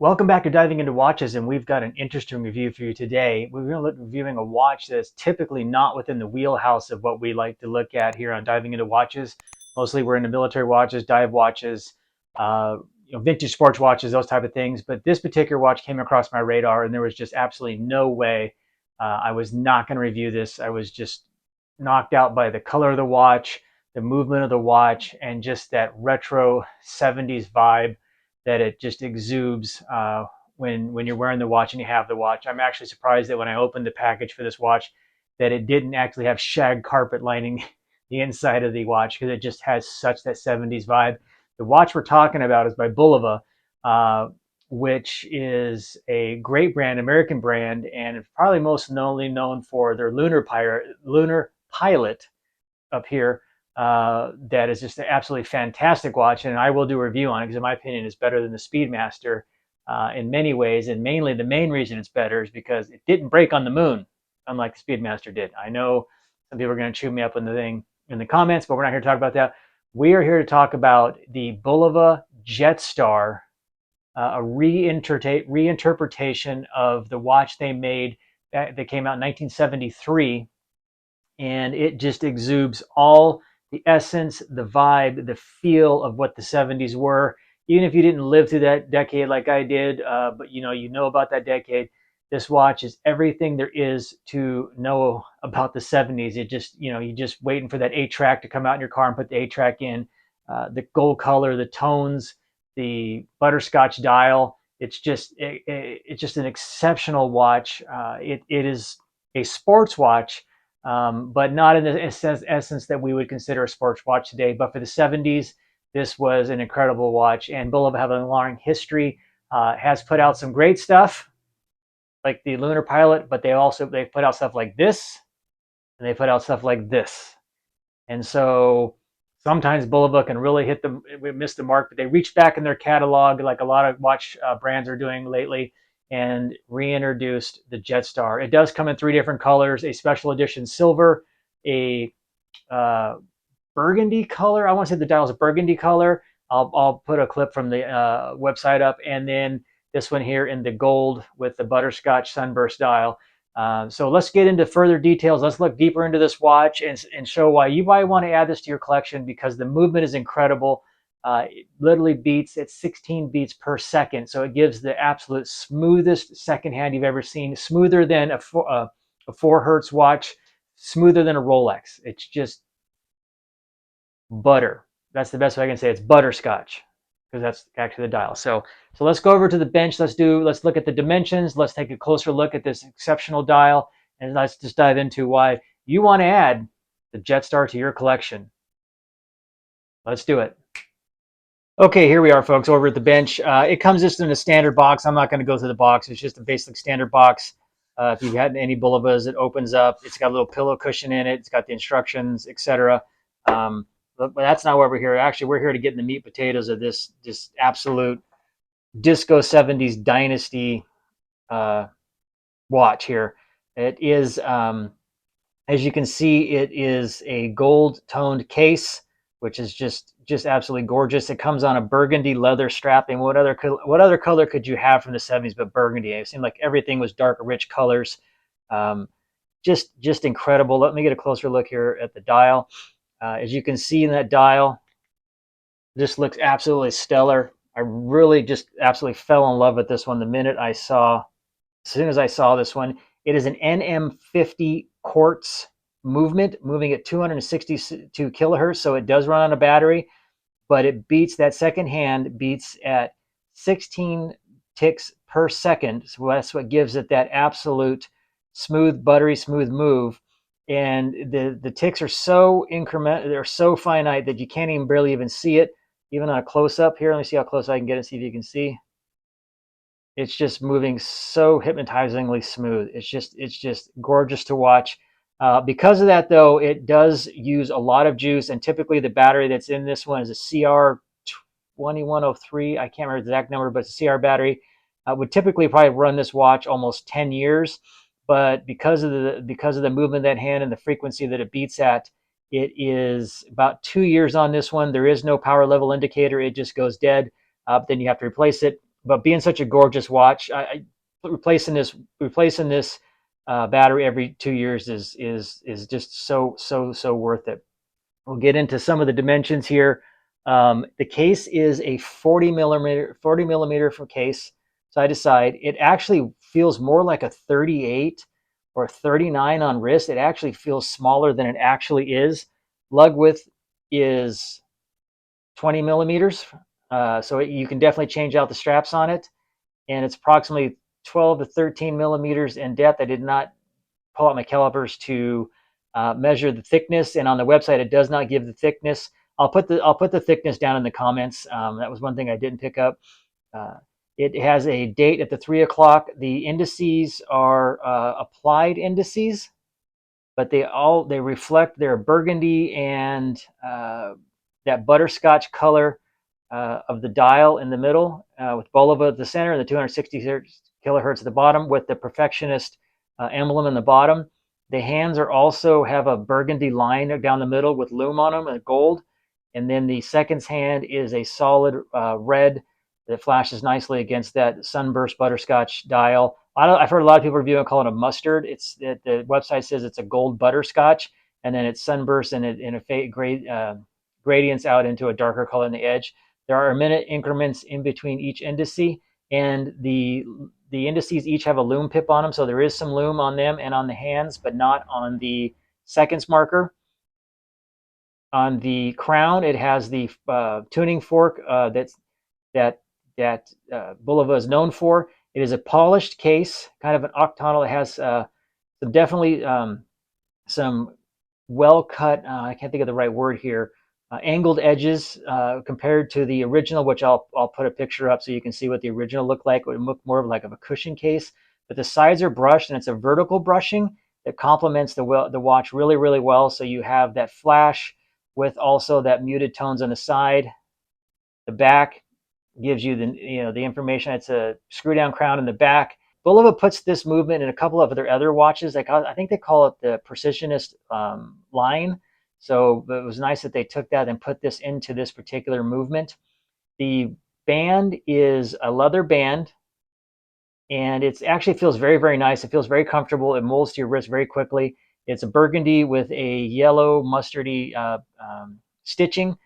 Welcome back to Diving Into Watches, and we've got an interesting review for you today. We're going to look reviewing a watch that's typically not within the wheelhouse of what we like to look at here on Diving Into Watches. Mostly we're into military watches, dive watches, vintage sports watches, those type of things. But this particular watch came across my radar, and there was just absolutely no way I was not going to review this. I was just knocked out by the color of the watch, the movement of the watch, and just that retro 70s vibe that it just exudes when you're wearing the watch and you have the watch. I'm actually surprised that when I opened the package for this watch, that it didn't actually have shag carpet lining the inside of the watch, because it just has such that 70s vibe. The watch we're talking about is by Bulova, which is a great brand, American brand, and probably most known for their lunar pilot up here. That is just an absolutely fantastic watch, and I will do a review on it because in my opinion it's better than the Speedmaster in many ways, and mainly the main reason it's better is because it didn't break on the moon, unlike the Speedmaster did. I know some people are going to chew me up in the comments, but we're not here to talk about that. We are here to talk about the Bulova Jetstar, a reinterpretation of the watch they made that came out in 1973, and it just exudes all the essence, the vibe, the feel of what the 70s were. Even if you didn't live through that decade like I did, but you know about that decade, this watch is everything there is to know about the 70s. It just, you're just waiting for that 8-track to come out in your car and put the 8-track in. The gold color, the tones, the butterscotch dial. It's just an exceptional watch. It is a sports watch, but not in the essence that we would consider a sports watch today. But for the 70s, this was an incredible watch, and Bulova have a long history, has put out some great stuff, like the Lunar Pilot, but they put out stuff like this, and they put out stuff like this. And so sometimes Bulova can really miss the mark, but they reach back in their catalog, like a lot of watch brands are doing lately, and reintroduced the Jetstar. It does come in 3 different colors: a special edition silver, a burgundy color. I want to say the dial is a burgundy color. I'll put a clip from the website up, and then this one here in the gold with the butterscotch sunburst dial. So let's get into further details. Let's look deeper into this watch and show why you might want to add this to your collection, because the movement is incredible. It literally beats at 16 beats per second. So it gives the absolute smoothest second hand you've ever seen, smoother than a 4 hertz watch, smoother than a Rolex. It's just butter. That's the best way I can say it. It's butterscotch, because that's actually the dial. So let's go over to the bench. Let's look at the dimensions. Let's take a closer look at this exceptional dial, and let's just dive into why you want to add the Jetstar to your collection. Let's do it. Okay, here we are, folks, over at the bench. It comes just in a standard box. I'm not going to go through the box. It's just a basic standard box. If you've had any Bulovas, it opens up. It's got a little pillow cushion in it. It's got the instructions, etc. But that's not why we're here. Actually, we're here to get in the meat potatoes of this absolute disco 70s dynasty watch here. It is, as you can see, it is a gold toned case, which is just absolutely gorgeous. It comes on a burgundy leather strapping. What other color could you have from the 70s but burgundy? It seemed like everything was dark, rich colors. Just incredible. Let me get a closer look here at the dial. As you can see in that dial, this looks absolutely stellar. I really just absolutely fell in love with this one as soon as I saw this one. It is an NM50 quartz moving at 262 kilohertz, so it does run on a battery, but it beats, that second hand beats at 16 ticks per second. So that's what gives it that absolute buttery smooth move. And the ticks are so they're so finite that you can't barely see it, even on a close-up here. Let me see how close I can get it, see if you can see. It's just moving so hypnotizingly smooth. It's just gorgeous to watch. Because of that, though, it does use a lot of juice, and typically the battery that's in this one is a CR2103. I can't remember the exact number, but it's a CR battery. Would typically probably run this watch almost 10 years. But because of the movement of that hand and the frequency that it beats at, it is about 2 years on this one. There is no power level indicator. It just goes dead. Then you have to replace it. but being such a gorgeous watch, I replacing this battery every 2 years is just so worth it. We'll get into some of the dimensions here. The case is a 40 millimeter from case, side to side. It actually feels more like a 38 or 39 on wrist. It actually feels smaller than it actually is. Lug width is 20 millimeters, so you can definitely change out the straps on it, and it's approximately 12 to 13 millimeters in depth. I did not pull out my calipers to measure the thickness, and on the website it does not give the thickness. I'll put the thickness down in the comments. That was one thing I didn't pick up. Uh, it has a date at the 3 o'clock. The indices are applied indices, but they reflect their burgundy and that butterscotch color of the dial in the middle, with Bulova at the center and the 260 kilohertz at the bottom, with the perfectionist emblem in the bottom. The hands are also have a burgundy line down the middle with lume on them and gold. And then the seconds hand is a solid red that flashes nicely against that sunburst butterscotch dial. I've heard a lot of people review and call it a mustard. The website says it's a gold butterscotch, and then it's sunburst and in a gradients out into a darker color on the edge. There are minute increments in between each indice, and the indices each have a lume pip on them, so there is some lume on them and on the hands, but not on the seconds marker. On the crown, it has the tuning fork that Bulova is known for. It is a polished case, kind of an octagonal. It has definitely some well cut. I can't think of the right word here. Angled edges compared to the original, which I'll put a picture up so you can see what the original looked like. It would look more like of a cushion case, but the sides are brushed, and it's a vertical brushing that complements the watch really well. So you have that flash with also that muted tones on the side. The back gives you the information. It's a screw down crown in the back. Bulova puts this movement in a couple of their other watches. I think they call it the Precisionist line. So it was nice that they took that and put this into this particular movement. The band is a leather band, and it actually feels very nice. It feels very comfortable. It molds to your wrist very quickly. It's a burgundy with a yellow mustardy stitching.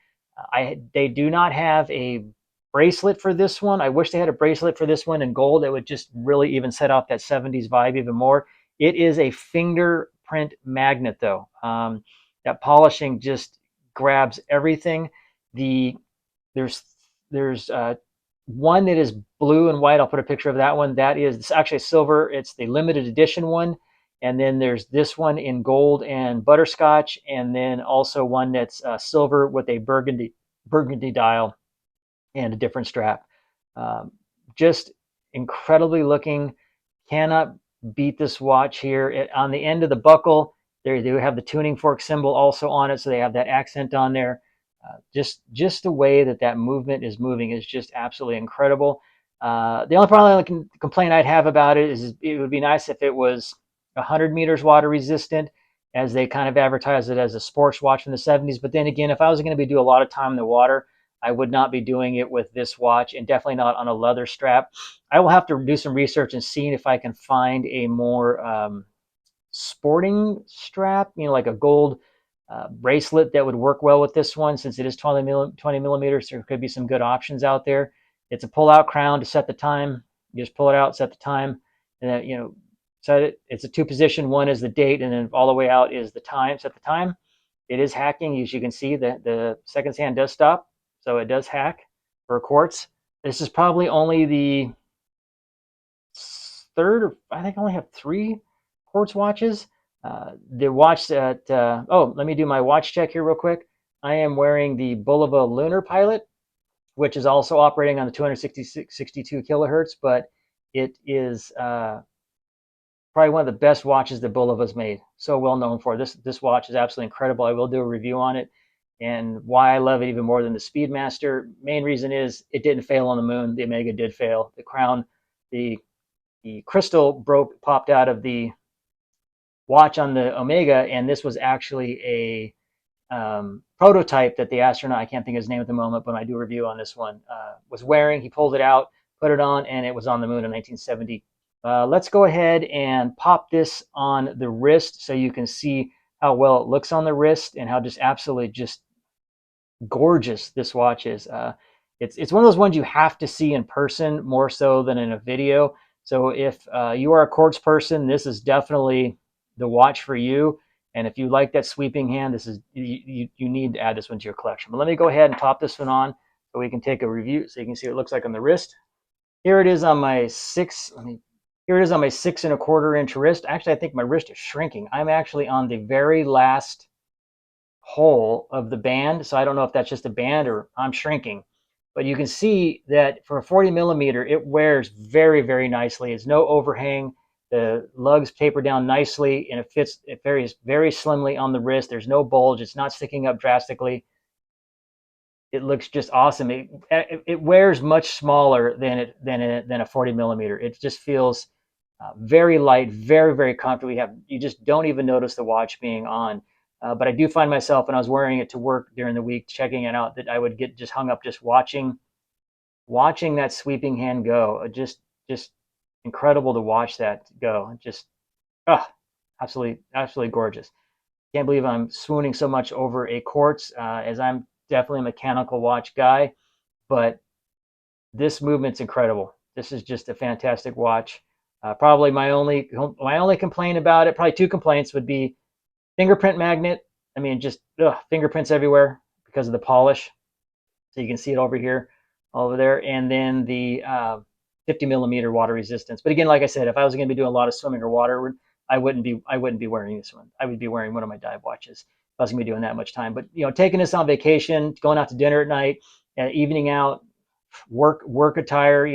They do not have a bracelet for this one. I wish they had a bracelet for this one in gold. It would just really even set off that 70s vibe even more. It is a fingerprint magnet though. That polishing just grabs everything. There's one that is blue and white. I'll put a picture of that one. It's actually silver. It's the limited edition one. And then there's this one in gold and butterscotch, and then also one that's silver with a burgundy dial and a different strap. Just incredibly looking. Cannot beat this watch here. On the end of the buckle, they do have the tuning fork symbol also on it, so they have that accent on there. Just the way that movement is moving is just absolutely incredible. The only complaint I'd have about it is it would be nice if it was 100 meters water resistant, as they kind of advertise it as a sports watch from the 70s. But then again, if I was going to do a lot of time in the water, I would not be doing it with this watch, and definitely not on a leather strap. I will have to do some research and see if I can find a more sporting strap, like a gold bracelet that would work well with this one. Since it is 20 millimeters, there could be some good options out there. It's a pull-out crown to set the time. You just pull it out, set the time, and then, set it. It's a two-position. One is the date, and then all the way out is the time. Set the time. It is hacking. As you can see, the seconds hand does stop, so it does hack for quartz. This is probably only the third, or I think I only have 3 quartz watches. The watch that, let me do my watch check here real quick. I am wearing the Bulova Lunar Pilot, which is also operating on the 262 kilohertz, but it is probably one of the best watches that Bulova's made. So well known for. This watch is absolutely incredible. I will do a review on it, and why I love it even more than the Speedmaster. Main reason is it didn't fail on the moon. The Omega did fail. The crown, the crystal popped out of the watch on the Omega, and this was actually a prototype that the astronaut, I can't think of his name at the moment, but when I do a review on this one, was wearing. He pulled it out, put it on, and it was on the moon in 1970. Let's go ahead and pop this on the wrist so you can see how well it looks on the wrist and how just absolutely just gorgeous this watch is. It's one of those ones you have to see in person more so than in a video. So if you are a quartz person, this is definitely the watch for you. And if you like that sweeping hand, this is you need to add this one to your collection. But let me go ahead and pop this one on so we can take a review so you can see what it looks like on the wrist. Here it is on my here it is on my 6¼ inch wrist. Actually, I think my wrist is shrinking. I'm actually on the very last hole of the band. So I don't know if that's just a band or I'm shrinking, but you can see that for a 40mm, it wears very, very nicely. It's no overhang. The lugs taper down nicely and it varies very slimly on the wrist. There's no bulge. It's not sticking up drastically. It looks just awesome. It wears much smaller than a 40mm. It just feels very light, very, very comfortable. You just don't even notice the watch being on. But I do find myself when I was wearing it to work during the week, checking it out, that I would get just hung up just watching that sweeping hand go. Just incredible to watch that go. Just absolutely, absolutely gorgeous. Can't believe I'm swooning so much over a quartz, as I'm definitely a mechanical watch guy, but this movement's incredible. This is just a fantastic watch. Probably my only complaint about it, probably two complaints, would be fingerprint magnet. I mean, just fingerprints everywhere because of the polish. So you can see it over here, over there, and then the 50mm water resistance. But again, like I said, if I was going to be doing a lot of swimming or water, I wouldn't be wearing this one. I would be wearing one of my dive watches if I was going to be doing that much time. But taking this on vacation, going out to dinner at night, evening out, work attire,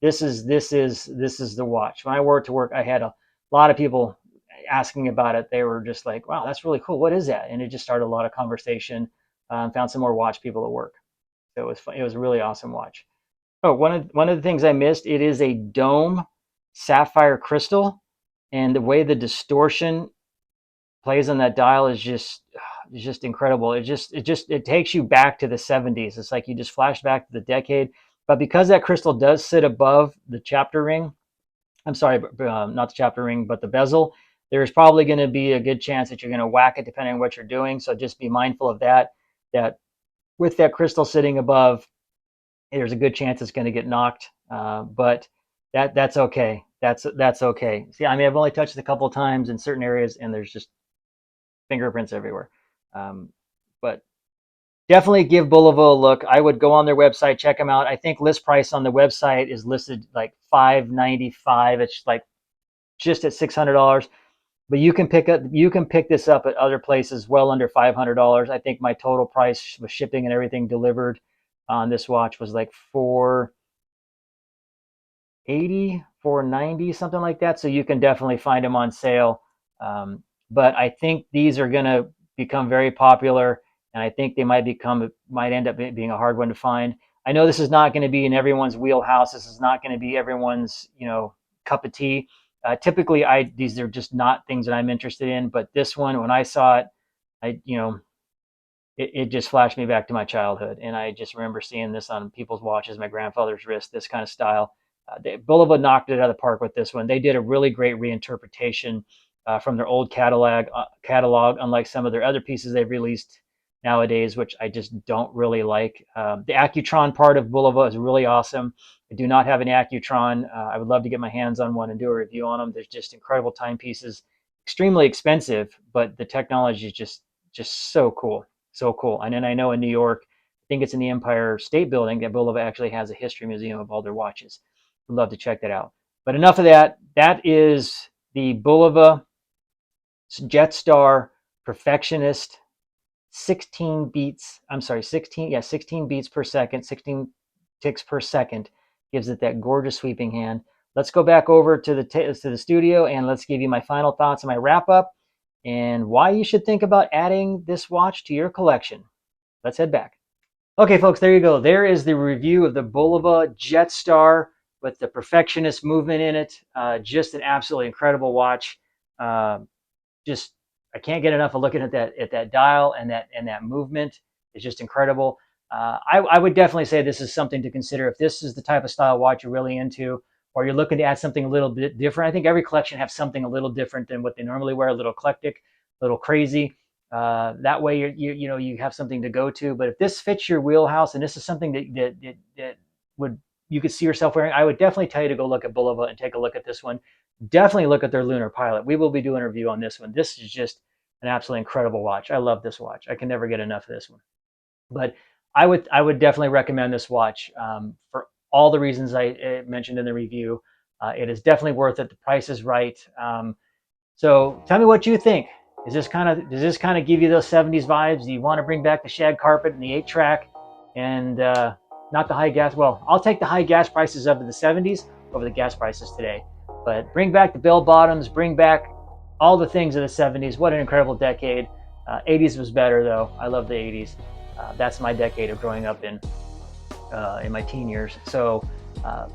this is the watch. When I wore it to work, I had a lot of people asking about it. They were just like, wow, that's really cool. What is that? And it just started a lot of conversation. Found some more watch people at work. So it was fun. It was a really awesome watch. Oh, one of the things I missed, it is a dome sapphire crystal, and the way the distortion plays on that dial is just incredible. It takes you back to the 70s. It's like you just flash back to the decade. But because that crystal does sit above the chapter ring, I'm sorry, not the chapter ring, but the bezel, there's probably going to be a good chance that you're going to whack it depending on what you're doing. So just be mindful of that, that with that crystal sitting above, there's a good chance it's going to get knocked. But that's okay. That's okay. See, I mean, I've only touched it a couple of times in certain areas, and there's just fingerprints everywhere. But definitely give Bulova a look. I would go on their website, check them out. I think list price on the website is listed like $595. It's like just at $600. But you can pick this up at other places well under $500. I think my total price with shipping and everything delivered on this watch was like $480, $490, something like that. So you can definitely find them on sale. But I think these are going to become very popular, and I think they might end up being a hard one to find. I know this is not going to be in everyone's wheelhouse. This is not going to be everyone's cup of tea. Typically, these are just not things that I'm interested in. But this one, when I saw it, it just flashed me back to my childhood, and I just remember seeing this on people's watches, my grandfather's wrist, this kind of style. Bulova knocked it out of the park with this one. They did a really great reinterpretation from their old catalog, unlike some of their other pieces they've released nowadays, which I just don't really like. The Accutron part of Bulova is really awesome. I do not have an Accutron. I would love to get my hands on one and do a review on them. There's just incredible timepieces, extremely expensive, but the technology is just so cool, so cool. And then I know in New York, I think it's in the Empire State Building, that Bulova actually has a history museum of all their watches. I'd love to check that out. But enough of that. That is the Bulova Jetstar Perfectionist 16 beats. I'm sorry, 16 beats per second, 16 ticks per second. Gives it that gorgeous sweeping hand. Let's go back over to the studio, and let's give you my final thoughts and my wrap up, and why you should think about adding this watch to your collection. Let's head back. Okay, folks, there you go. There is the review of the Bulova Jetstar with the Perfectionist movement in it. Just an absolutely incredible watch. I can't get enough of looking at that dial and that movement. It's just incredible. I would definitely say this is something to consider if this is the type of style watch you're really into, or you're looking to add something a little bit different. I think every collection has something a little different than what they normally wear, a little eclectic, a little crazy. That way, you know, you have something to go to. But if this fits your wheelhouse and this is something that would you could see yourself wearing, I would definitely tell you to go look at Bulova and take a look at this one. Definitely look at their Lunar Pilot. We will be doing a review on this one. This is just an absolutely incredible watch. I love this watch. I can never get enough of this one. But I would definitely recommend this watch for all the reasons I mentioned in the review. It is definitely worth it. The price is right. So tell me what you think. Does this kind of give you those 70s vibes? Do you want to bring back the shag carpet and the 8-track and not the high gas? Well, I'll take the high gas prices of the 70s over the gas prices today. But bring back the bell bottoms, bring back all the things of the 70s. What an incredible decade. 80s was better though. I love the 80s. That's my decade of growing up in my teen years. So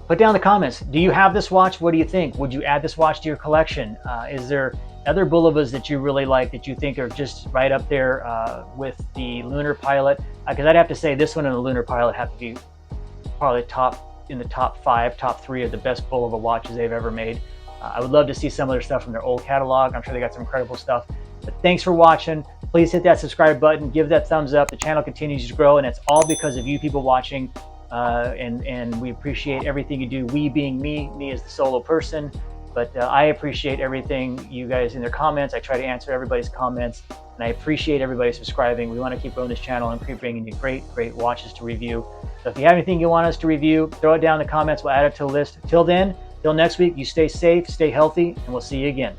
put down in the comments, do you have this watch? What do you think? Would you add this watch to your collection? Is there other Bulovas that you really like that you think are just right up there with the Lunar Pilot? Because I'd have to say this one and the Lunar Pilot have to be probably in the top 5, top 3 of the best Bulova watches they've ever made. I would love to see some of their stuff from their old catalog. I'm sure they got some incredible stuff. But thanks for watching. Please hit that subscribe button, give that thumbs up. The channel continues to grow, and it's all because of you people watching. And we appreciate everything you do. We being me as the solo person. But I appreciate everything you guys in their comments. I try to answer everybody's comments, and I appreciate everybody subscribing. We want to keep growing this channel and keep bringing you great watches to review. So if you have anything you want us to review, throw it down in the comments. We'll add it to the list. Till then, till next week, you stay safe, stay healthy, and we'll see you again.